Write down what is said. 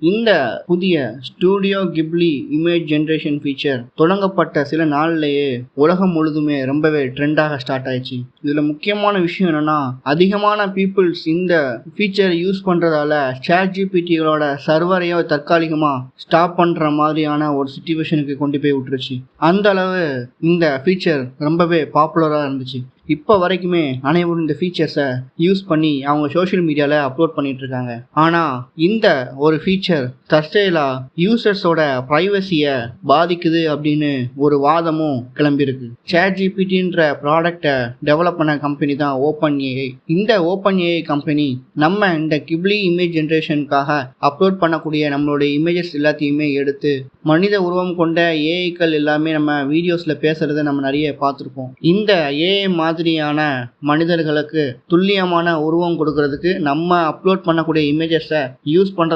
இந்த புதிய studio Ghibli image generation feature தொடங்கப்பட்ட சில நாள்லயே உலகம் முழுதுமே ரொம்பவே ட்ரெண்டாக ஸ்டார்ட் ஆயிடுச்சு. இதுல முக்கியமான விஷயம் என்னன்னா, அதிகமான பீப்புள்ஸ் இந்த ஃபீச்சர் யூஸ் பண்றதால ChatGPTகளோட சர்வரையோ தற்காலிகமா ஸ்டாப் பண்ற மாதிரியான ஒரு சிச்சுவேஷனுக்கு கொண்டு போய் விட்டுருச்சு. அந்த அளவு இந்த ஃபீச்சர் ரொம்பவே பாப்புலரா இருந்துச்சு. இப்போ வரைக்குமே அனைவரும் இந்த ஃபீச்சர்ஸை யூஸ் பண்ணி அவங்க சோஷியல் மீடியாவில் அப்லோட் பண்ணிட்டு இருக்காங்க. ஆனால் இந்த ஒரு ஃபீச்சர் தற்செயலாக யூசர்ஸோட ப்ரைவசியை பாதிக்குது அப்படின்னு ஒரு வாதமும் கிளம்பியிருக்கு. ChatGPTன்ற ப்ராடக்டை டெவலப் பண்ண கம்பெனி தான் OpenAI. இந்த OpenAI கம்பெனி நம்ம இந்த கிப்லி இமேஜ் ஜென்ரேஷனுக்காக அப்லோட் பண்ணக்கூடிய நம்மளுடைய இமேஜஸ் எல்லாத்தையுமே எடுத்து மனித உருவம் கொண்ட ஏஐக்கள் எல்லாமே நம்ம வீடியோஸில் பேசுகிறத நம்ம நிறைய பார்த்துருப்போம். இந்த ஏஐ மாதிரியான மனிதர்களுக்கு துல்லியமான உருவம் கொடுக்கறதுக்கு நம்ம அப்லோட் பண்ணக்கூடிய இமேஜஸை யூஸ் பண்ணுறது